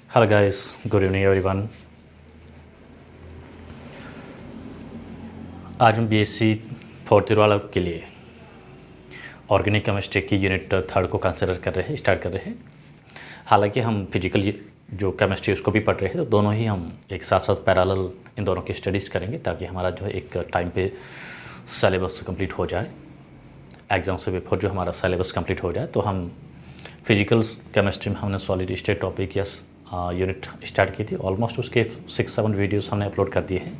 Hello guys, good evening everyone. आज हम BSc fourth year वालों के लिए ऑर्गेनिक केमिस्ट्री की यूनिट थर्ड को कंसिडर कर रहे हैं, स्टार्ट कर रहे हैं। हालांकि हम फिजिकल जो केमिस्ट्री उसको भी पढ़ रहे हैं, तो दोनों ही हम एक साथ साथ पैरेलल इन दोनों की स्टडीज़ करेंगे ताकि हमारा जो है एक टाइम पे सिलेबस कंप्लीट हो जाए। एग्ज़ाम से बिफोर जो हमारा सिलेबस कंप्लीट हो जाए, तो हम फिजिकल केमिस्ट्री में हमने सॉलिड स्टेट टॉपिक या यूनिट स्टार्ट की थी। ऑलमोस्ट उसके 6-7 वीडियोस हमने अपलोड कर दिए हैं।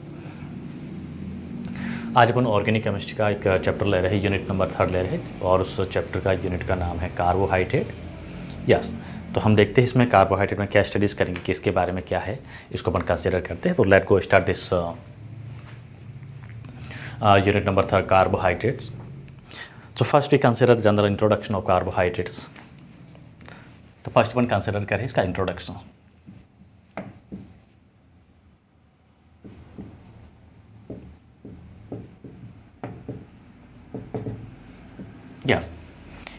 आज अपन ऑर्गेनिक केमिस्ट्री का एक चैप्टर ले रहे हैं, यूनिट नंबर 3 ले रहे हैं, और उस चैप्टर का यूनिट का नाम है कार्बोहाइड्रेट। यस, तो हम देखते हैं इसमें कार्बोहाइड्रेट में क्या स्टडीज़ करेंगे, कि इसके बारे में क्या है, इसको अपन कंसिडर करते हैं। तो let go start this unit number 3 carbohydrates. तो first we consider general introduction of carbohydrates. तो फर्स्ट अपन कंसिडर करें इसका introduction. Yes,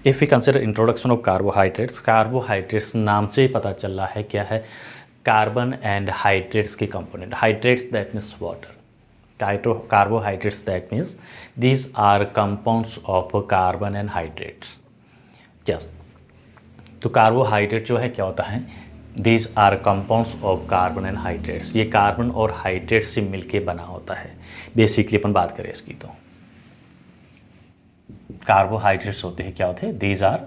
if we consider introduction of carbohydrates, carbohydrates नाम से ही पता चल रहा है क्या है, कार्बन एंड हाइड्रेट्स की component. Hydrates that means water, carbohydrates that means these are compounds of carbon and hydrates. yes, तो कार्बोहाइड्रेट जो है क्या होता है, these are compounds of carbon and hydrates। ये कार्बन और हाइड्रेट से मिलके बना होता है। बेसिकली अपन बात करें इसकी, तो कार्बोहाइड्रेट्स होते हैं क्या होते हैं, these are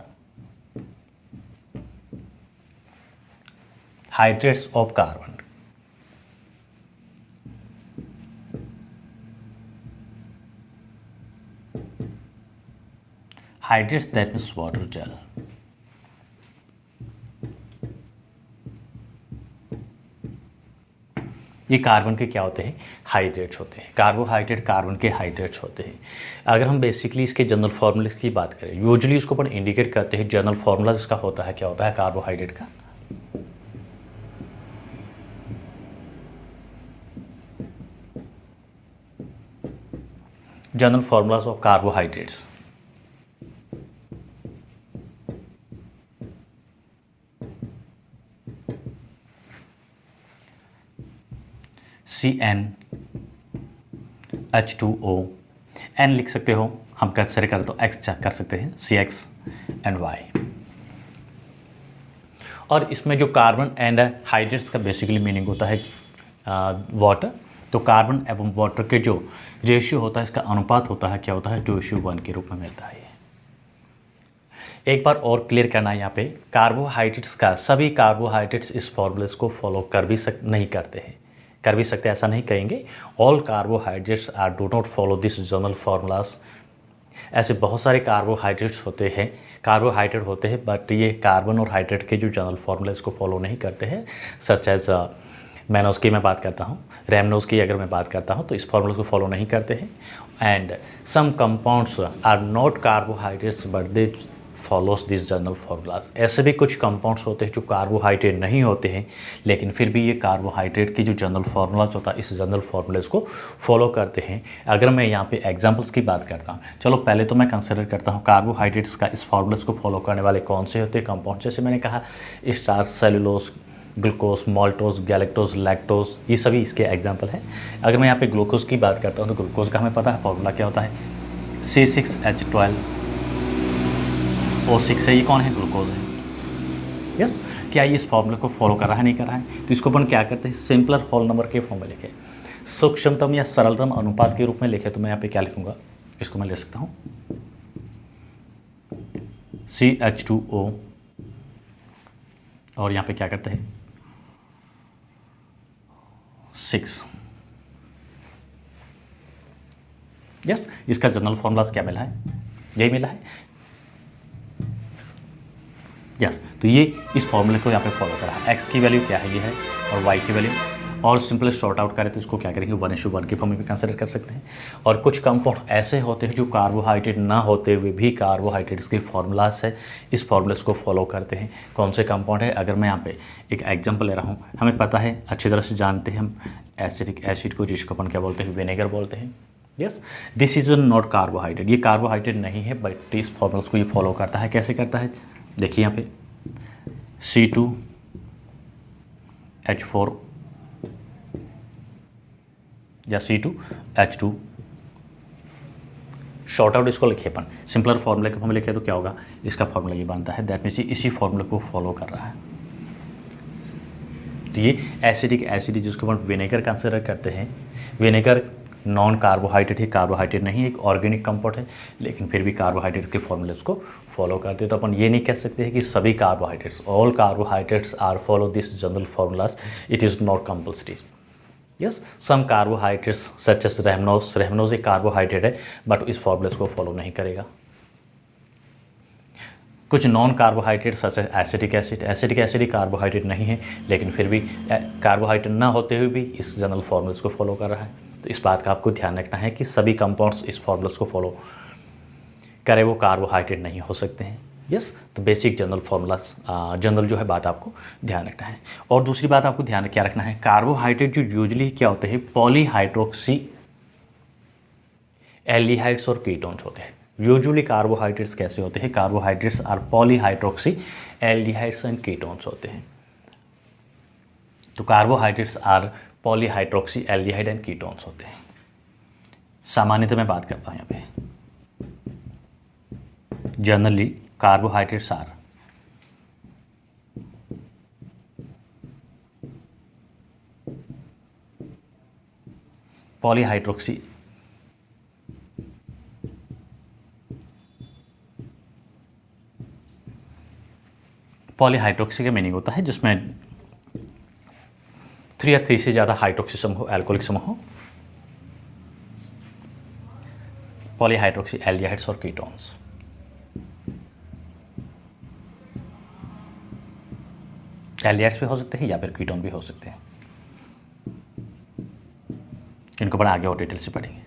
hydrates of carbon। Hydrates that means water, जल। ये कार्बन के क्या होते हैं, हाइड्रेट्स होते हैं। कार्बोहाइड्रेट कार्बन के हाइड्रेट्स होते हैं। अगर हम बेसिकली इसके जनरल फार्मूले की बात करें, यूजुअली इसको अपन इंडिकेट करते हैं। जनरल फार्मूला इसका होता है, क्या होता है कार्बोहाइड्रेट का, general formulas of carbohydrates. CnH2O, N लिख सकते हो, हम कंसिडर करें तो X कर सकते हैं, CX एंड Y। और इसमें जो कार्बन एंड हाइड्रेट्स का बेसिकली मीनिंग होता है वाटर। तो कार्बन एवं वाटर के जो रेशियो होता है, इसका अनुपात होता है, क्या होता है, 2:1 के रूप में मिलता है। एक बार और क्लियर करना है यहाँ पे, कार्बोहाइड्रेट्स का, सभी कार्बोहाइड्रेट्स इस फॉर्मूलेस को फॉलो नहीं करते हैं। कर भी सकते हैं, ऐसा नहीं कहेंगे। All carbohydrates are do not follow this general formulas. ऐसे बहुत सारे कार्बोहाइड्रेट्स होते हैं बट ये कार्बन और हाइड्रेट के जो जनरल फार्मूलेस को फॉलो नहीं करते हैं। सच एज मैनोज की मैं बात करता हूँ, रैमनोज की अगर मैं बात करता हूँ, तो इस फार्मूले को फॉलो नहीं करते हैं। And some compounds are not carbohydrates but they follows this general formulas. ऐसे भी कुछ कंपाउंड्स होते हैं जो कार्बोहाइड्रेट नहीं होते हैं, लेकिन फिर भी ये कार्बोहाइड्रेट की जो जनरल फार्मूलाज होता है, इस जनरल फार्मूलाज को फॉलो करते हैं। अगर मैं यहाँ पे एग्जांपल्स की बात करता हूँ, चलो पहले तो मैं कंसिडर करता हूँ कार्बोहाइड्रेट्स का इस फार्मूलाज को फॉलो करने वाले कौन से होते हैं कंपाउंड। जैसे मैंने कहा, starch, cellulose, glucose, maltose, galactose, lactose, ये सभी इसके एग्जाम्पल हैं। अगर मैं यहाँ पे ग्लूकोज की बात करता हूँ, तो ग्लूकोज का हमें पता है फॉर्मूला क्या होता है, C6H12O6 है। ये कौन है, ग्लूकोज है। यस, क्या ये इस फॉर्मूले को फॉलो कर रहा है, नहीं कर रहा है, तो इसको अपन क्या करते हैं, सिंपलर होल नंबर के फॉर्म में लिखे, सूक्ष्मतम या सरलतम अनुपात के रूप में लिखे। तो मैं यहाँ पे क्या लिखूंगा, इसको मैं ले सकता हूँ CH2O, और यहाँ पे क्या करते हैं 6। यस, इसका जनरल फॉर्मूला क्या मिला है, यही मिला है। यस, तो ये इस फॉर्मूले को यहाँ पे फॉलो करा है। एक्स की वैल्यू क्या है, ये है, और वाई की वैल्यू, और सिंपल शॉर्ट आउट करें तो इसको क्या करेंगे, 1:1 के फॉर्म में भी कंसिडर कर सकते हैं। और कुछ कंपाउंड ऐसे होते हैं जो कार्बोहाइड्रेट ना होते हुए भी कार्बोहाइड्रेट्स के फॉर्मूलाज है, इस फॉर्मूलेस को फॉलो करते हैं। कौन से कंपाउंड है, अगर मैं यहाँ पे एक एग्जांपल ले रहा हूँ, हमें पता है, अच्छी तरह से जानते हैं हम एसिडिक एसिड को, जिसको अपन क्या बोलते हैं, विनेगर बोलते हैं। Yes, this is not carbohydrate, ये कार्बोहाइड्रेट नहीं है, बट इस फॉर्मूल्स को ये फॉलो करता है। कैसे करता है, देखिए यहाँ पे H4 या C2H2। शॉर्ट आउट इसको लिखिए अपन, सिंपलर फॉर्मूले को हम लिखे तो क्या होगा, इसका फॉर्मूला ये बनता है, दैट मीन्स इसी फॉर्मूले को फॉलो कर रहा है। तो ये एसिडिक एसिड जिसको हम विनेगर कंसिडर करते हैं, विनेगर नॉन कार्बोहाइड्रेट ही, कार्बोहाइड्रेट नहीं, एक ऑर्गेनिक कंपाउंड है, लेकिन फिर भी कार्बोहाइड्रेट के फॉर्मूलेस को फॉलो करते हैं। तो अपन ये नहीं कह सकते हैं कि सभी carbohydrates, all carbohydrates are follow this general formulas, it is not compulsory. Yes, some carbohydrates such as rhamnose एक कार्बोहाइड्रेट है बट इस फॉर्मूलेस को फॉलो नहीं करेगा। कुछ non carbohydrate such as acetic acid carbohydrate नहीं है, लेकिन फिर भी कार्बोहाइड्रेट ना होते हुए भी इस जनरल फॉर्मूलेस को फॉलो कर रहा है। तो इस बात का आपको ध्यान रखना है कि सभी कंपाउंड्स इस फॉर्मूलेस को फॉलो करे वो कार्बोहाइड्रेट नहीं हो सकते हैं। यस, तो बेसिक जनरल फॉर्मूलाज, जनरल जो है बात आपको ध्यान रखना है। और दूसरी बात आपको ध्यान क्या रखना है, कार्बोहाइड्रेट जो यूजुअली क्या होते हैं, पॉलीहाइड्रोक्सी एल्डिहाइड्स और कीटोन्स होते हैं। यूजुअली कार्बोहाइड्रेट्स कैसे होते हैं, carbohydrates are polyhydroxy aldehydes and ketones होते हैं। तो carbohydrates are polyhydroxy aldehyde and ketones होते हैं। सामान्यतः मैं बात करता हूँ यहाँ पे, generally carbohydrates are polyhydroxy polyhydroxy का मीनिंग होता है जिसमें 3 या 3 से ज़्यादा हाइड्रोक्सी समूह हो, एल्कोहलिक समूह हो, पॉलीहाइड्रोक्सी एल्डिहाइड्स और कीटोन्स। एल्डिहाइड्स भी हो सकते हैं या फिर कीटोन भी हो सकते हैं, इनको बड़ा आगे और डिटेल से पढ़ेंगे।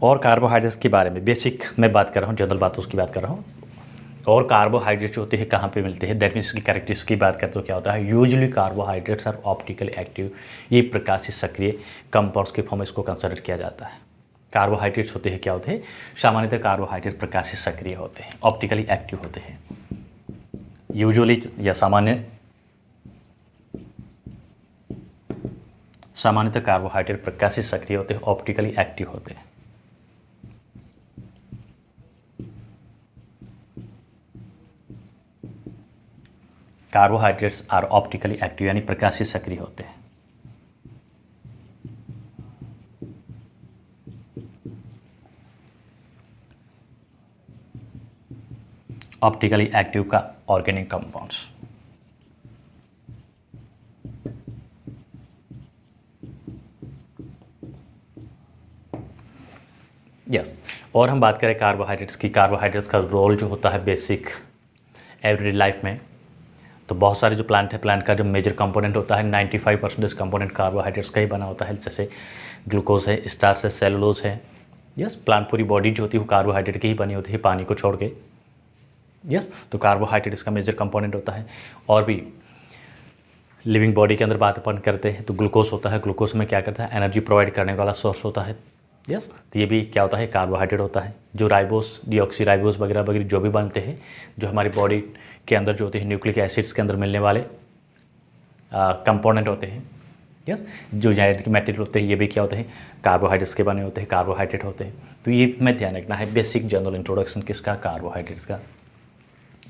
और कार्बोहाइड्रेट्स के बारे में बेसिक मैं बात कर रहा हूँ, जनरल बातों की बात कर रहा हूँ। और कार्बोहाइड्रेट्स जो होते हैं कहाँ पे मिलते हैं, दैट मीन्स इसकी कैरेक्टरिस्टिक्स की बात करते हो क्या होता है, usually carbohydrates are optically active, ये प्रकाशित सक्रिय कंपाउंड्स के फॉर्म इसको कंसिडर किया जाता है। कार्बोहाइड्रेट्स होते हैं क्या होते हैं, सामान्यतः कार्बोहाइड्रेट प्रकाशित सक्रिय होते हैं, ऑप्टिकली एक्टिव होते हैं। यूजुअली या सामान्यतः कार्बोहाइड्रेट प्रकाशित सक्रिय होते हैं, ऑप्टिकली एक्टिव होते हैं। कार्बोहाइड्रेट्स आर ऑप्टिकली एक्टिव यानी प्रकाशित सक्रिय होते हैं। ऑप्टिकली एक्टिव का ऑर्गेनिक कंपाउंड्स। यस, और हम बात करें कार्बोहाइड्रेट्स की, कार्बोहाइड्रेट्स का रोल जो होता है बेसिक एवरीडे लाइफ में, तो बहुत सारे जो प्लांट है, प्लांट का जो मेजर कंपोनेंट होता है 95% कंपोनेंट कार्बोहाइड्रेट्स का ही बना होता है, जैसे ग्लूकोज है, स्टार्च है, सेलुलोज है। यस, प्लांट पूरी बॉडी जो होती है वो कार्बोहाइड्रेट की ही बनी होती है, पानी को छोड़ के। यस, तो कार्बोहाइड्रेट इसका मेजर कंपोनेंट होता है। और भी लिविंग बॉडी के अंदर बात अपन करते हैं तो ग्लूकोज होता है, ग्लूकोज में क्या करता है, एनर्जी प्रोवाइड करने वाला सोर्स होता है। यस, तो ये भी क्या होता है, कार्बोहाइड्रेट होता है। जो राइबोस, डीऑक्सीराइबोस वगैरह वगैरह जो भी बनते हैं, जो हमारी बॉडी के अंदर जो होते हैं न्यूक्लिक एसिड्स के अंदर मिलने वाले कंपोनेंट होते हैं। यस, जो जेनेटिक मटेरियल होते हैं ये भी क्या होते हैं, कार्बोहाइड्रेट्स के बने होते हैं, कार्बोहाइड्रेट होते हैं। तो ये हमें ध्यान रखना है, बेसिक जनरल इंट्रोडक्शन किसका, कार्बोहाइड्रेट्स का।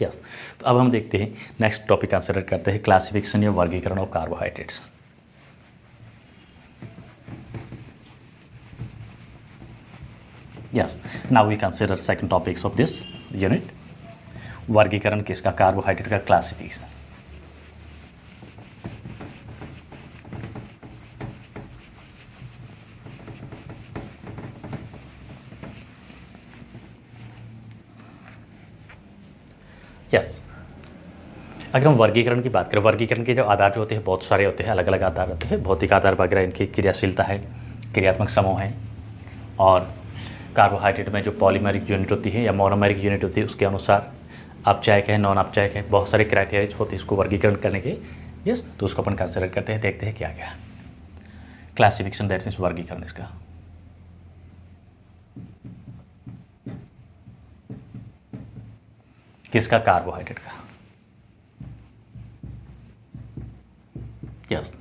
यस, तो अब हम देखते हैं नेक्स्ट टॉपिक कंसिडर करते हैं, क्लासिफिकेशन या वर्गीकरण of carbohydrates. Yes, now we consider second topics of this unit, वर्गीकरण किसका, कार्बोहाइड्रेट का क्लासिफिकेशन। यस, अगर हम वर्गीकरण की बात करें, वर्गीकरण के जो आधार जो होते हैं बहुत सारे होते हैं, अलग अलग आधार होते हैं, भौतिक आधार वगैरह, इनकी क्रियाशीलता है, क्रियात्मक समूह है। और कार्बोहाइड्रेट में जो पॉलीमेरिक यूनिट होती है या मोनोमेरिक यूनिट होती है उसके अनुसार अपचायक है, नॉन अपचायक है, बहुत सारे क्राइटेरिया होते हैं इसको वर्गीकरण करने के। यस, तो उसको अपन कंसिडर करते हैं, देखते हैं क्या क्या क्लासिफिकेशन, दैट मीन्स वर्गीकरण इसका। किसका, कार्बोहाइड्रेट का। यस।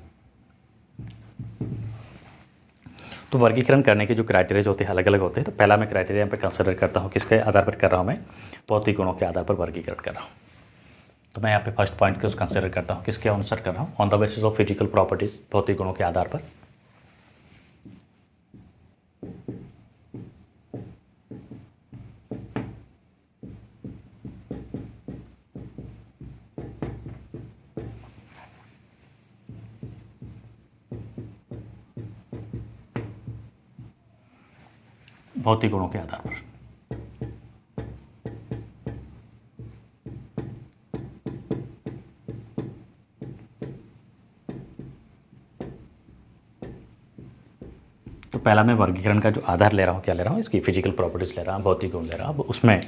तो वर्गीकरण करने के जो क्राइटेरिया होते हैं अलग अलग होते हैं। तो पहला मैं क्राइटेरिया पे कंसिडर करता हूँ, किसके आधार पर कर रहा हूँ मैं, भौतिक गुणों के आधार पर वर्गीकरण कर रहा हूँ। तो मैं यहाँ पे फर्स्ट पॉइंट को कंसिडर करता हूँ, किसके अनुसार कर रहा हूँ, on the basis of physical properties, भौतिक गुणों के आधार पर। भौतिक गुणों के आधार पर। तो पहला मैं वर्गीकरण का जो आधार ले रहा हूँ, क्या ले रहा हूँ, इसकी फिजिकल प्रॉपर्टीज ले रहा हूँ, भौतिक गुण ले रहा हूँ। उसमें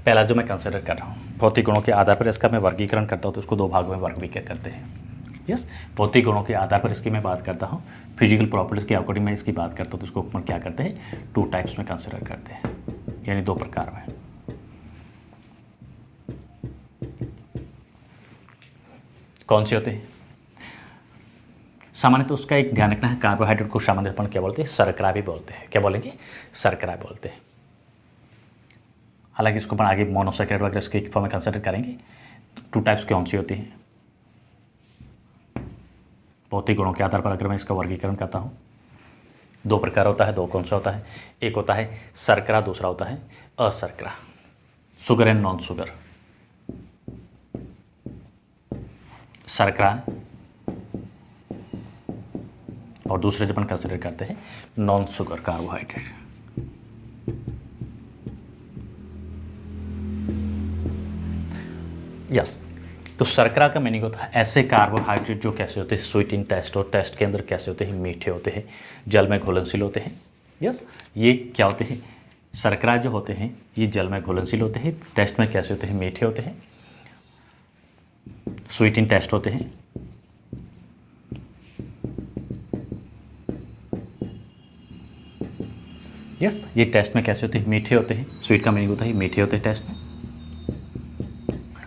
पहला जो मैं कंसिडर कर रहा हूँ, भौतिक गुणों के आधार पर इसका मैं वर्गीकरण करता हूँ, तो इसको दो भागों में वर्गीकृत करते हैं। यस, भौतिक गुणों के आधार पर इसकी मैं बात करता हूँ, फिजिकल प्रॉपर्टीज के अकॉर्डिंग मैं इसकी बात करता हूँ, तो इसको ऊपर क्या करते हैं, टू टाइप्स में कंसिडर करते हैं, यानी दो प्रकार में। कौन से होते हैं? सामान्य तो उसका एक ध्यान रखना है, कार्बोहाइड्रेट को सामान्य अपन क्या बोलते हैं, शर्करा भी बोलते हैं। क्या बोलेंगे? शर्करा बोलते हैं। हालांकि इसको अपन आगे मोनोसैकेराइड वगैरह इसके फॉर्म में कंसिडर करेंगे। टू टाइप्स कौन सी होती हैं भौतिक गुणों के आधार पर? अगर मैं इसका वर्गीकरण करता हूँ, दो प्रकार होता है। दो कौन सा होता है? एक होता है शर्करा, दूसरा होता है अशर्करा, शुगर एंड नॉन शुगर। शर्करा और दूसरे जो अपन कंसिडर करते हैं नॉन शुगर कार्बोहाइड्रेट। यस, तो शर्करा का मीनिंग होता है ऐसे कार्बोहाइड्रेट जो कैसे होते हैं, स्वीट इन टेस्ट, और टेस्ट के अंदर कैसे होते हैं, मीठे होते हैं, जल में घुलनशील होते हैं। यस, ये क्या होते हैं, शर्करा जो होते हैं ये जल में घुलनशील होते हैं, टेस्ट में कैसे होते हैं, मीठे होते हैं, स्वीट इन टेस्ट होते हैं। यस, ये टेस्ट में कैसे होते हैं, मीठे होते हैं। स्वीट का मीनिंग होता है मीठे होते हैं टेस्ट में,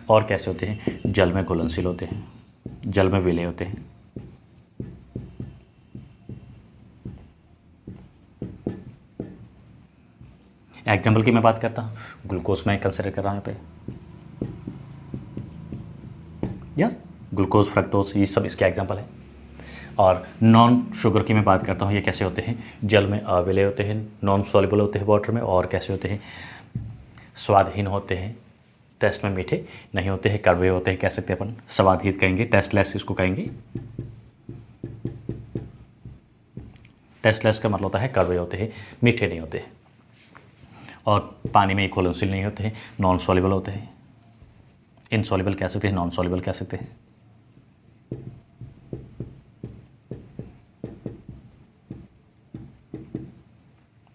और कैसे होते हैं, जल में घुलनशील होते हैं, जल में विलय होते हैं। एग्जाम्पल की मैं बात करता हूँ, ग्लूकोज में कंसिडर कर रहा हूँ यहाँ पे। यस, ग्लूकोज, फ्रक्टोज, ये सब इसके एग्जाम्पल है। और नॉन शुगर की मैं बात करता हूँ, ये कैसे होते हैं, जल में अविलय होते हैं, नॉन सॉल्युबल होते हैं वाटर में, और कैसे होते हैं, स्वादहीन होते हैं, टेस्ट में मीठे नहीं होते हैं, कड़वे होते हैं, कह सकते हैं अपन, स्वादहीन कहेंगे, टेस्टलेस इसको कहेंगे। टेस्टलेस का मतलब होता है कड़वे होते हैं, मीठे नहीं होते हैं, और पानी में घुलनशील नहीं होते हैं, नॉन सॉल्युबल होते हैं, इनसॉल्युबल कह सकते हैं, नॉन सॉल्युबल कह सकते हैं।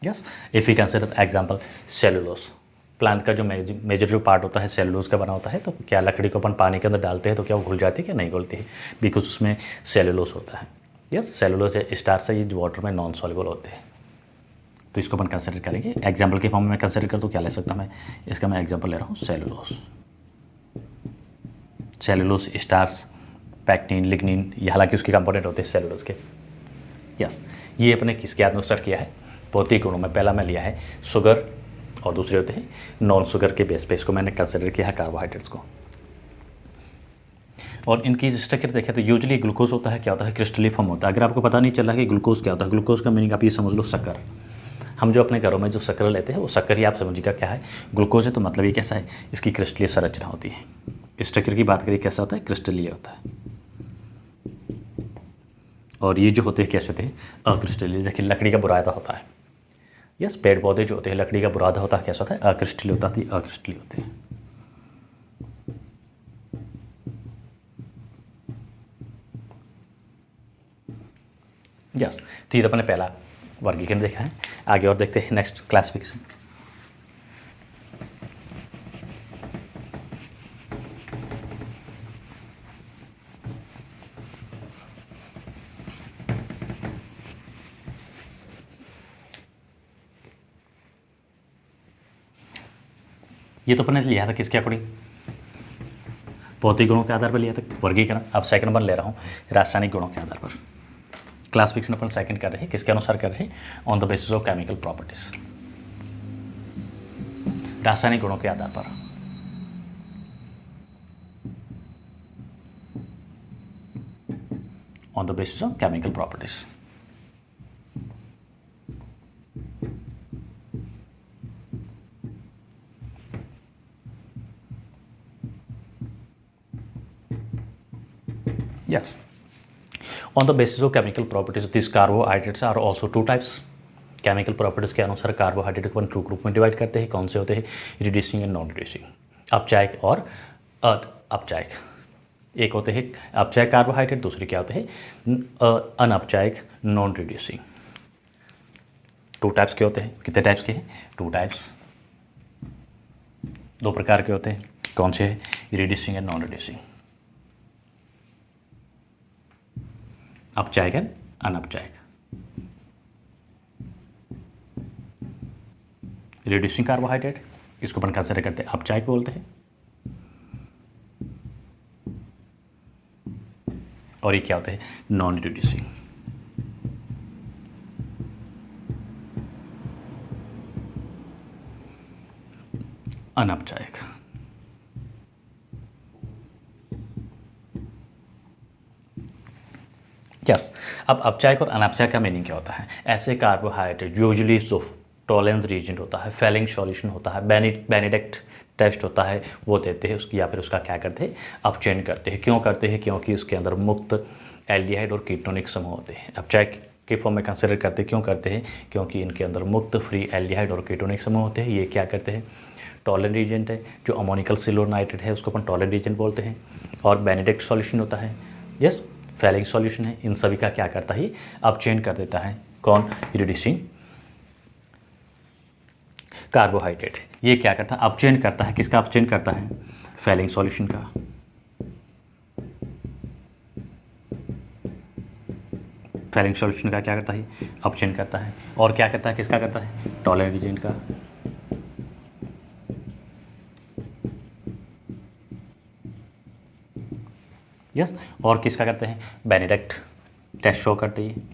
Yes, if you consider example cellulose, plant का जो मेजर जो पार्ट होता है सेलुलोज का बना होता है। तो क्या लकड़ी को अपन पानी के अंदर डालते हैं तो क्या वो घुल जाती है, क्या नहीं घुलती है, बिकॉज उसमें सेलुलोज होता है। यस, सेलुलोज स्टार्च है, ये वाटर में नॉन सॉल्युबल होते हैं। तो इसको अपन कंसिडर करेंगे, एग्जाम्पल के फॉर्म में मैं कंसिडर कर, तो क्या ले सकता हूँ मैं, इसका मैं एग्जाम्पल ले रहा हूँ cellulose. Cellulose, starch, pectin, lignin, ये हालांकि उसके कंपोनेंट होते हैं सेलुलोज के। यस, ये अपने किसके अनुसार किया है, भौतिक गुणों में। पहला मैं लिया है शुगर, और दूसरे होते हैं नॉन शुगर के बेस पे इसको मैंने कंसिडर किया है कार्बोहाइड्रेट्स को। और इनकी स्ट्रक्चर देखें तो यूजुअली ग्लूकोज होता है, क्या होता है, क्रिस्टली फॉर्म होता है। अगर आपको पता नहीं चला कि ग्लूकोज क्या होता है, ग्लूकोज का मीनिंग आप ये समझ लो शक्कर। हम जो अपने घरों में जो शक्कर लेते हैं वो शक्कर ही आप समझिएगा क्या है, ग्लूकोज है। तो मतलब ये कैसा है, इसकी क्रिस्टलीय संरचना होती है। स्ट्रक्चर की बात करिए कैसा होता है, क्रिस्टलीय होता है। और ये जो होते हैं कैसे होते हैं, अक्रिस्टलीय। देखिए लकड़ी का बुरादा होता है। यस, पेड़ पौधे जो होते हैं लकड़ी का बुरादा होता है, कैसा होता है, अक्रिस्टलीय होता है, अक्रिस्टलीय होते हैं। यस, तो ये अपने पहला वर्गीकरण देखा है। आगे और देखते हैं नेक्स्ट क्लासिफिकेशन। ये तो अपने लिया था किसके अकॉर्डिंग, भौतिक गुणों के आधार पर लिया था वर्गीकरण, अब सेकंड वन ले रहा हूँ रासायनिक गुणों के आधार पर। क्लासिफिकेशन अपन सेकंड कर रहे हैं, किसके अनुसार कर रहे हैं? On the basis of chemical properties, रासायनिक गुणों के आधार पर। On the basis of chemical properties. Yes. On the basis of chemical properties, these carbohydrates are also two types. Chemical properties के अनुसार कार्बोहाइड्रेट को अपन टू ग्रुप में डिवाइड करते हैं। कौन से होते हैं? रिड्यूसिंग एंड नॉन रिड्यूसिंग, अपचायक और अपचायक। एक होते हैं अपचायक कार्बोहाइड्रेट, दूसरे क्या होते हैं? अनअपचायक नॉन रिड्यूसिंग। टू टाइप्स के होते हैं। कितने टाइप्स के हैं? टू टाइप्स, दो प्रकार के होते हैं। कौन से हैं? रिड्यूसिंग एंड नॉन रिड्यूसिंग, अपचायक एंड अनअपचायक। रिड्यूसिंग कार्बोहाइड्रेट इसको अपन कंसिडर करते हैं अपचायक बोलते हैं, और ये क्या होते हैं? Non reducing. अनअपचायक। यस। अब अपचायक और अनअपचायक का मीनिंग क्या होता है? ऐसे कार्बोहाइड्रेट यूजुअली जो टॉलरेंस रीजेंट होता है, फेलिंग सॉल्यूशन होता है, बेनेडिक्ट टेस्ट होता है, वो देते हैं उसकी, या फिर उसका क्या करते हैं? अपचयन करते हैं। क्यों करते हैं? क्योंकि उसके अंदर मुक्त एल्डिहाइड और कीटोनिक समूह होते हैं। अपचायक के फॉर्म में कंसिडर करते हैं। क्यों करते हैं? क्योंकि इनके अंदर मुक्त फ्री एल्डिहाइड और कीटोनिक समूह होते हैं। ये क्या करते हैं? टॉलरेंट रीजेंट है। जो अमोनिकल सिल्वर नाइट्रेट है उसको अपन टॉलरेंट रीजेंट बोलते हैं। और बेनेडिक्ट सॉल्यूशन होता है, यस, फेलिंग सॉल्यूशन है। इन सभी का क्या करता है? अपचयन कर देता है। कौन? Reducing carbohydrate. ये क्या करता है? अपचयन करता है। किसका अपचयन करता है? फेलिंग सॉल्यूशन का। फेलिंग सॉल्यूशन का क्या करता है? अपचयन करता है। और क्या करता है? किसका करता है? टॉलरेंट रीजेंट का। यस। और किसका करते हैं? बेनेडिक्ट टेस्ट शो करते हैं।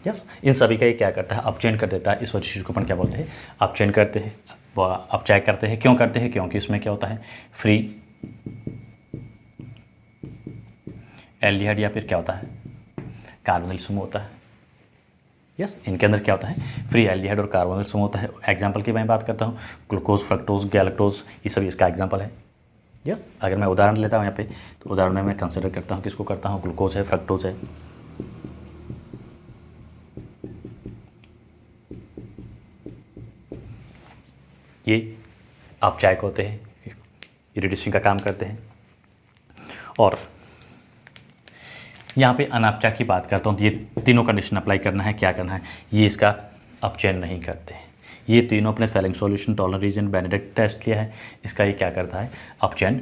यस। इन सभी का ये क्या करता है? अपचयन कर देता है। इस वजह से इसको अपन क्या बोलते हैं? अपचयन करते हैं, अपचायक करते हैं। क्यों करते हैं? क्योंकि इसमें क्या होता है? फ्री एल्डिहाइड या फिर क्या होता है? कार्बोनिल समूह होता है। यस। इनके अंदर क्या होता है? फ्री एल्डिहाइड और कार्बोनिल समूह होता है। एग्जाम्पल की मैं बात करता हूँ, ग्लूकोज, फ्रक्टोज, गैलेक्टोज, ये सभी इसका एग्जाम्पल है। यस। अगर मैं उदाहरण लेता हूँ यहाँ पे, तो उदाहरण में मैं कंसिडर करता हूँ, किसको करता हूँ? ग्लूकोज है, फ्रक्टोज है। ये अपचायक होते हैं, रिड्यूसिंग का काम करते हैं। और यहाँ पे अनअपचायक की बात करता हूँ तो ये तीनों कंडीशन अप्लाई करना है। क्या करना है? ये इसका अपचयन नहीं करते हैं। ये तीनों अपने Fehling solution, Tollens reagent, Benedict test किया है, इसका ये क्या करता है? अपचयन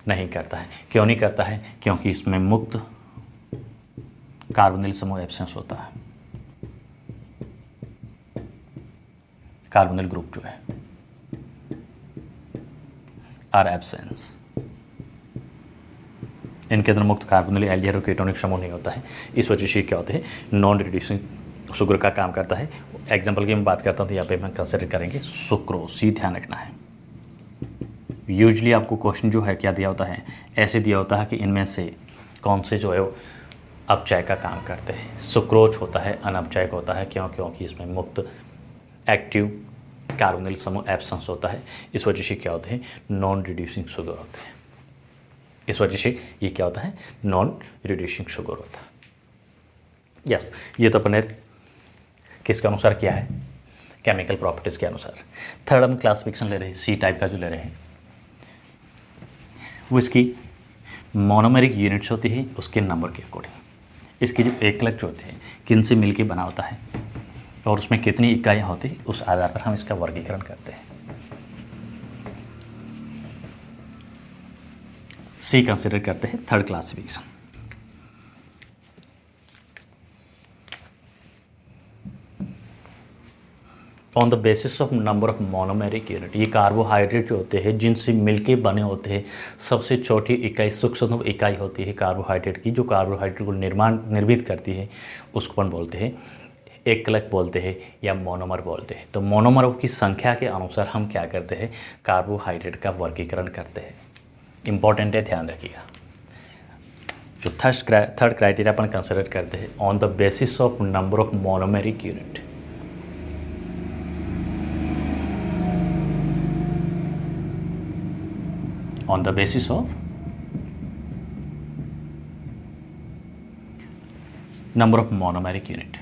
नहीं करता है। क्यों नहीं करता है? क्योंकि इसमें मुक्त कार्बोनिल समूह एब्सेंस होता है। कार्बोनिल ग्रुप जो है आर एब्सेंस, इनके अंदर मुक्त कार्बोनिल एल्डिहाइड और कीटोनिक समूह नहीं होता है। इस वजह से क्या होते हैं? नॉन रिड्यूसिंग शुगर का काम करता है। एग्जाम्पल की मैं बात करता हूँ तो यहाँ पे मैं कंसिडर करेंगे सुक्रोज। सी ध्यान रखना है, यूजली आपको क्वेश्चन जो है क्या दिया होता है? ऐसे दिया होता है कि इनमें से कौन से जो है वो अपचायक का काम करते हैं। सुक्रोज होता है, अनअपचायक होता है। क्यों? क्योंकि इसमें मुक्त एक्टिव कार्बोनिल समूह एब्सेंस होता है। इस वजह से क्या होते हैं? नॉन रिड्यूसिंग शुगर होते हैं। इस वजह से ये क्या होता है? नॉन रिड्यूसिंग शुगर होता है। यस। ये तो अपने किसके अनुसार किया है? केमिकल प्रॉपर्टीज़ के अनुसार। थर्ड हम क्लासिफिकेशन ले रहे हैं, सी टाइप का जो ले रहे हैं, वो इसकी मोनोमेरिक यूनिट्स होती है उसके नंबर के अकॉर्डिंग। इसकी जो एकलक जो होते हैं किन से मिलके बना होता है और उसमें कितनी इकाइयाँ होती हैं, उस आधार पर हम इसका वर्गीकरण करते हैं। सी कंसिडर करते हैं third classification. On the basis of number of monomeric unit, ये कार्बोहाइड्रेट जो होते हैं जिनसे मिलके बने होते हैं, सबसे छोटी इकाई सूक्ष्म इकाई होती है कार्बोहाइड्रेट की, जो कार्बोहाइड्रेट को निर्मित करती है, उसको अपन बोलते हैं एकलक बोलते हैं या मोनोमर बोलते हैं। तो मोनोमरों की संख्या के अनुसार हम क्या करते हैं, कार्बोहाइड्रेट का वर्गीकरण करते हैं। इंपॉर्टेंट है, ध्यान रखिएगा। जो थर्ड क्राइटेरिया अपन कंसिडर करते हैं, on the basis of number of monomeric unit. On the basis of number of monomeric unit.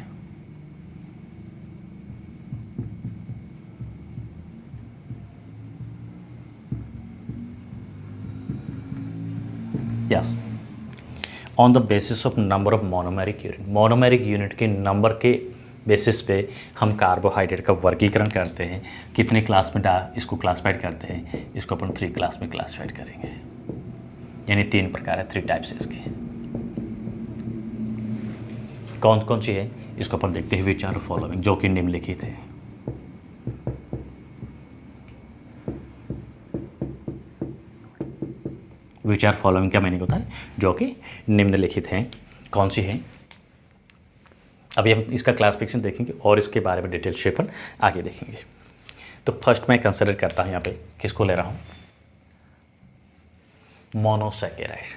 Yes, on the basis of number of monomeric unit. Monomeric unit के number के basis पे हम carbohydrate का वर्गीकरण करते हैं। कितने क्लास में इसको क्लासिफाइड करते हैं, इसको अपन 3 क्लास में क्लासिफाइड करेंगे, यानी 3 प्रकार है, 3 टाइप्स है इसके। कौन कौन सी है इसको अपन देखते हैं। विच आर फॉलोइंग, जो कि निम्नलिखित है। विच आर फॉलोइंग क्या मीनिंग होता है, जो कि निम्नलिखित हैं। कौन सी हैं, अभी हम इसका क्लासिफिकेशन देखेंगे और इसके बारे में डिटेल से अपन आगे देखेंगे। तो फर्स्ट मैं कंसिडर करता हूँ यहाँ पे, किसको ले रहा हूँ, मोनोसैकेराइड।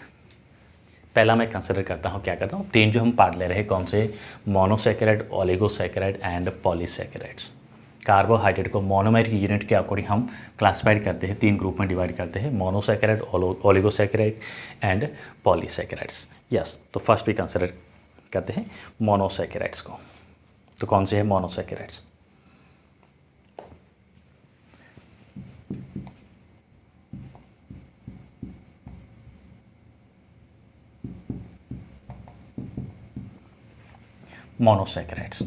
पहला मैं कंसिडर करता हूँ, क्या करता हूँ, 3 जो हम पार्ट ले रहे हैं, कौन से, monosaccharide, oligosaccharide and polysaccharides. Carbohydrate को मोनोमेरिक यूनिट के अकॉर्डिंग हम क्लासिफाइड करते हैं, 3 ग्रुप में डिवाइड करते हैं, monosaccharide, oligosaccharide and polysaccharides. Yes, तो फर्स्ट भी कंसिडर करते हैं मोनोसैकेराइड्स को। तो कौन से है मोनोसैकेराइड्स, मोनोसैकेराइड्स।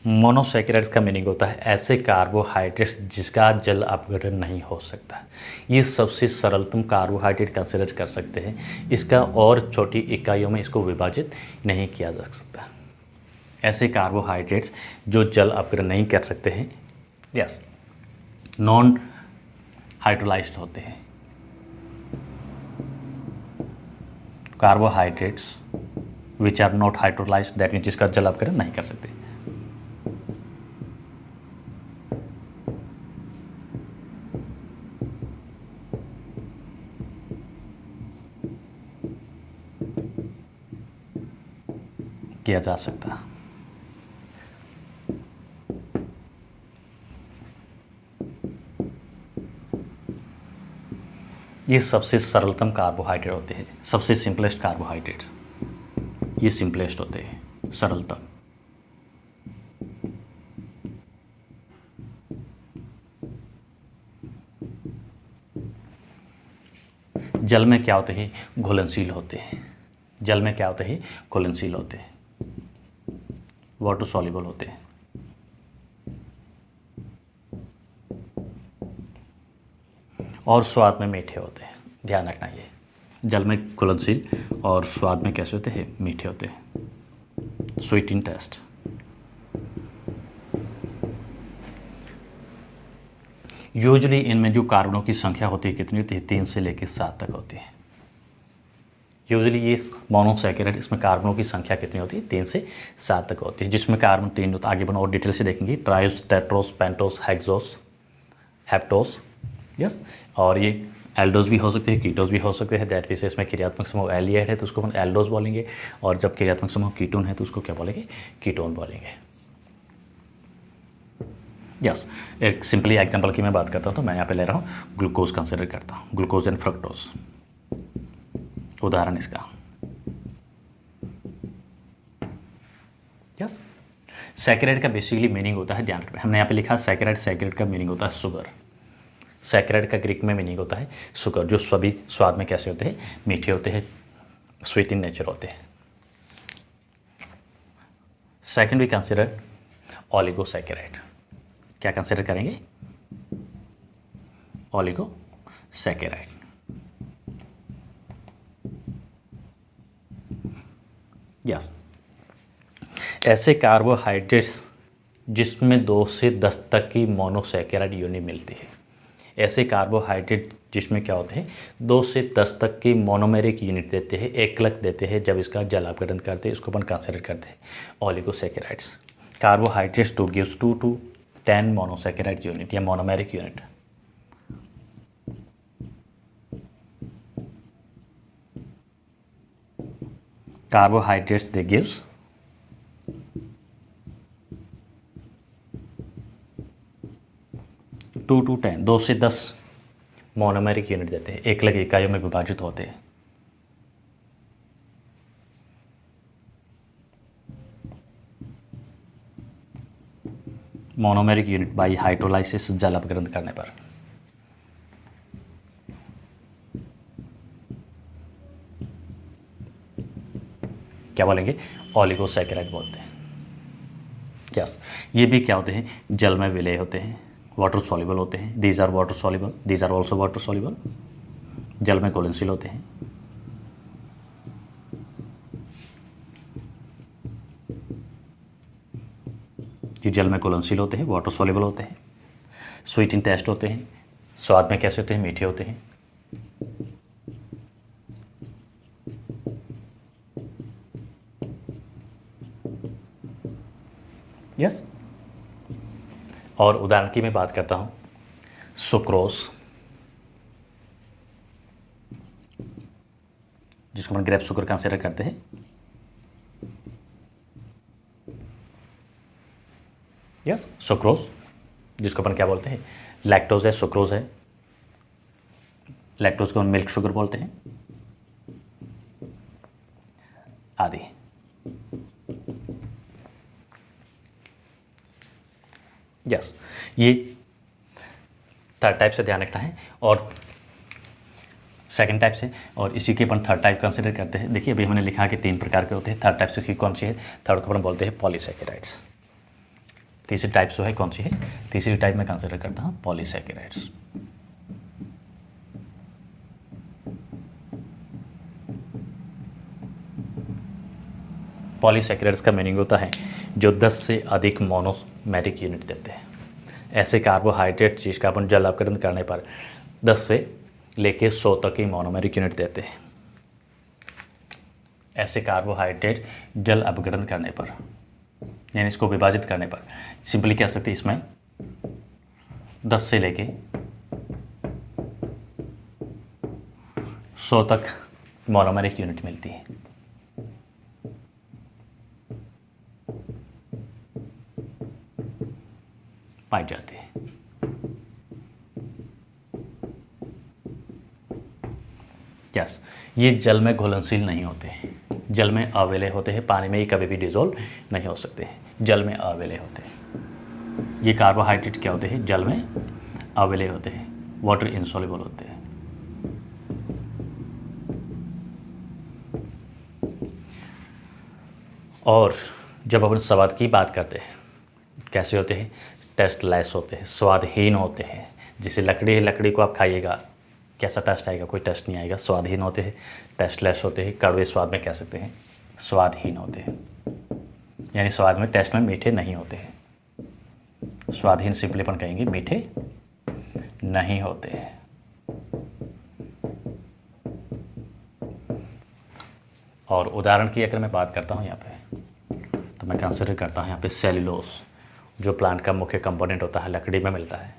मोनोसैकेराइड्स का मीनिंग होता है ऐसे कार्बोहाइड्रेट्स जिसका जल अपघटन नहीं हो सकता। ये सबसे सरलतम कार्बोहाइड्रेट कंसिडर कर सकते हैं। इसका और छोटी इकाइयों में इसको विभाजित नहीं किया जा सकता। ऐसे कार्बोहाइड्रेट्स जो जल अपघटन नहीं कर सकते हैं, यस, नॉन हाइड्रोलाइज्ड होते हैं। Carbohydrates which are not hydrolysed, that mean जिसका जल अपघटन नहीं कर सकते। किया जा सकता। ये सबसे सरलतम कार्बोहाइड्रेट होते हैं, सबसे सिंपलेस्ट कार्बोहाइड्रेट्स, ये सिंपलेस्ट होते हैं, सरलतम। जल में क्या होते हैं, घुलनशील होते हैं। जल में क्या होते हैं, घुलनशील होते हैं, वाटर सॉल्युबल होते हैं। और स्वाद में मीठे होते हैं, ध्यान रखना। ये जल में घुलनशील और स्वाद में कैसे होते हैं, मीठे होते हैं, स्वीट इन टेस्ट। यूजुअली इनमें जो कार्बनों की संख्या होती है कितनी होती है, 3 से लेकर 7 तक होती है। यूजुअली ये मोनोसैकेराइड, इसमें कार्बनों की संख्या कितनी होती है, 3 से 7 तक होती है, जिसमें कार्बन 3 होता है। आगे अपन और डिटेल से देखेंगे, triose, tetrose, pentose, hexose, heptose, yes. और ये एल्डोज भी हो सकते हैं, कीटोस भी हो सकते हैं। दैट मीन्स इसमें क्रियात्मक समूह एल्डिहाइड है तो उसको हम एल्डोज बोलेंगे, और जब क्रियात्मक समूह कीटोन है तो उसको क्या बोलेंगे, कीटोन बोलेंगे। यस, एक सिंपली एग्जांपल की मैं बात करता हूँ तो मैं यहाँ पे ले रहा हूँ ग्लूकोज कंसिडर करता हूँ, ग्लूकोज एंड फ्रक्टोज। उदाहरण इसका, यस। सैकेराइड का बेसिकली मीनिंग होता है, ध्यान रखना, हमने यहाँ पे लिखा सैकेराइड, सैकेराइड का मीनिंग होता है शुगर। सैकेराइड का ग्रीक में मीनिंग होता है शुगर, जो सभी स्वाद में कैसे होते हैं, मीठे होते हैं, स्वीट इन नेचर होते हैं। Second we consider oligosaccharide. क्या कंसिडर करेंगे, ओलिगोसैकेराइड। यस, ऐसे कार्बोहाइड्रेट्स जिसमें 2 से 10 तक की मोनोसैकेराइड यूनिट मिलती है। ऐसे कार्बोहाइड्रेट जिसमें क्या होते हैं 2 से 10 तक की मोनोमेरिक यूनिट देते हैं, एकलक देते हैं, जब इसका जल अपघटन करते हैं इसको अपन कंसिडर करते हैं oligosaccharides. Carbohydrates to gives 2 to 10 monosaccharide unit या monomeric unit. Carbohydrates they gives 2 to 10, 2 से 10 मोनोमेरिक यूनिट देते हैं, एकलक इकाइयों में विभाजित होते हैं। मोनोमेरिक यूनिट बाई हाइड्रोलाइसिस जल अपघटन करने पर। क्या बोलेंगे? ओलिगोसैकेराइड बोलते हैं। यस, ये भी क्या होते हैं? जल में विलय होते हैं, वाटर सॉल्युबल होते हैं। These are water soluble, these are also water soluble. जल में घुलनशील होते हैं। ये जल में घुलनशील होते हैं, वाटर सॉल्युबल होते हैं, स्वीट इन टेस्ट होते हैं, स्वाद में कैसे होते हैं? मीठे होते हैं। यस, और उदाहरण की मैं बात करता हूँ, सुक्रोज, जिसको हम ग्रेप शुगर कंसिडर करते हैं। यस, सुक्रोज, जिसको अपन क्या बोलते हैं? लैक्टोज है, सुक्रोज है। लैक्टोज को हम मिल्क शुगर बोलते हैं आदि। यस, ये थर्ड टाइप से ध्यान रखना है और सेकंड टाइप से, और इसी के अपन थर्ड टाइप कंसिडर करते हैं। देखिए अभी हमने लिखा कि 3 प्रकार के होते हैं। थर्ड टाइप से कौन सी है? थर्ड को अपन बोलते हैं पॉलीसैकेराइड्स। तीसरी टाइप जो है कौन सी है? तीसरी टाइप में कंसिडर करता हूँ पॉलीसैकेराइड्स। पॉलीसैकेराइड्स का मीनिंग होता है जो 10 से अधिक मोनोमेरिक यूनिट देते हैं। ऐसे कार्बोहाइड्रेट जिसका अपन जल अपघटन करने पर 10 से लेके 100 तक की मोनोमेरिक यूनिट देते हैं। ऐसे कार्बोहाइड्रेट जल अपघटन करने पर, यानी इसको विभाजित करने पर, सिंपली कह सकते हैं इसमें 10 से लेके 100 तक मोनोमेरिक यूनिट मिलती है। पाई जाती है। यस, ये जल में घुलनशील नहीं होते हैं, जल में अविलय होते हैं, पानी में ही कभी भी डिजोल्व नहीं हो सकते हैं, जल में अविलय होते हैं। ये कार्बोहाइड्रेट क्या होते हैं? जल में अविलय होते हैं, वाटर इनसॉल्युबल होते हैं। और जब अपन स्वाद की बात करते हैं, कैसे होते हैं? टेस्टलेस होते हैं, स्वादहीन होते हैं। जैसे लकड़ी है, लकड़ी को आप खाइएगा, कैसा टेस्ट आएगा? कोई टेस्ट नहीं आएगा। स्वादहीन होते हैं, टेस्टलेस होते हैं, कड़वे स्वाद में कह सकते हैं स्वादहीन होते हैं, यानी स्वाद में, टेस्ट में मीठे नहीं होते हैं। स्वादहीन सिंपली अपन कहेंगे मीठे नहीं होते हैं। और उदाहरण की अगर मैं बात करता हूँ यहाँ पे, तो मैं कंसिडर करता हूँ यहाँ पे सेल्यूलोस, जो प्लांट का मुख्य कंपोनेंट होता है, लकड़ी में मिलता है।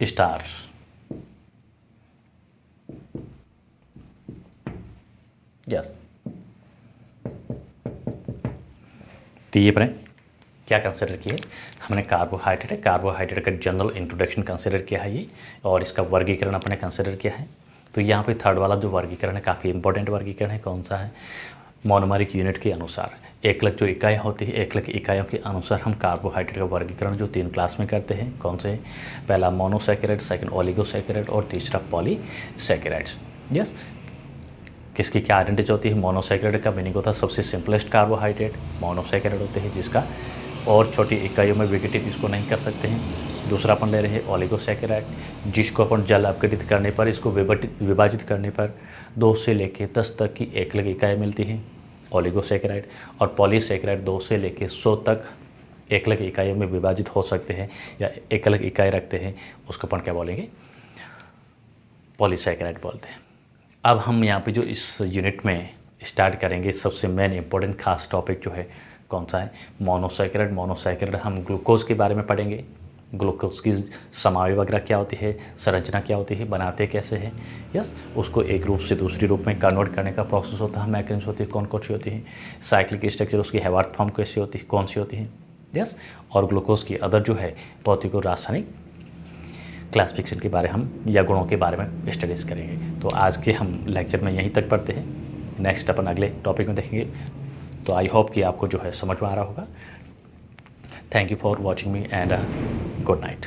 स्टार्च, यस, तो ये अपने क्या कंसिडर किया? हमने कार्बोहाइड्रेट है, कार्बोहाइड्रेट का जनरल इंट्रोडक्शन कंसिडर किया है ये, और इसका वर्गीकरण अपने कंसिडर किया है। तो यहाँ पे थर्ड वाला जो वर्गीकरण है काफ़ी इंपॉर्टेंट वर्गीकरण है। कौन सा है? मोनोमेरिक यूनिट के अनुसार, एकलक जो इकाइयाँ होती है, एकलक इकाइयों के अनुसार हम कार्बोहाइड्रेट का वर्गीकरण जो 3 क्लास में करते हैं। कौन से? पहला मोनोसैकेराइड, सेकंड ओलिगोसैकेराइड और तीसरा पॉलीसैकेराइड्स। यस, किसकी क्या आइडेंटिटी होती है? मोनोसैकेराइड का मीनिंग होता है सबसे सिंपलेस्ट कार्बोहाइड्रेट मोनोसैकेराइड होते हैं, जिसका और छोटी इकाइयों में विघटित इसको नहीं कर सकते हैं। दूसरा अपन ले रहे हैं ओलिगोसैकेराइड, जिसको अपन जल अपघटित करने पर, इसको विभाजित करने पर 2 से लेके 10 तक की एकल इकाई मिलती हैं ओलिगोसैकेराइड, और पॉलीसैकेराइड 2 से लेके 100 तक एकल इकाइयों में विभाजित हो सकते हैं या एकल इकाई रखते हैं, उसको अपन क्या बोलेंगे, पॉलीसैकेराइड बोलते हैं। अब हम यहाँ पे जो इस यूनिट में स्टार्ट करेंगे, सबसे मेन इंपॉर्टेंट खास टॉपिक जो है कौन सा है, मोनोसैकेराइड। मोनोसैकेराइड हम ग्लूकोज के बारे में पढ़ेंगे, ग्लूकोज की समावि वगैरह क्या होती है, संरचना क्या होती है, बनाते कैसे हैं, यस, उसको एक रूप से दूसरी रूप में कन्वर्ट करने का प्रोसेस होता है, मैकेनिज्म होती है, कौन कौन सी होती है, साइक्लिक स्ट्रक्चर उसकी हेवार्ड फॉर्म कैसी होती है, कौन सी होती है, यस, और ग्लूकोज की अदर जो है भौतिक और रासायनिक क्लासिफिकेशन के बारे हम या गुणों के बारे में स्टडीज़ करेंगे। तो आज के हम लेक्चर में यहीं तक पढ़ते हैं, नेक्स्ट अपन अगले टॉपिक में देखेंगे। तो आई होप कि आपको जो है समझ में आ रहा होगा। Thank you for watching me and good night.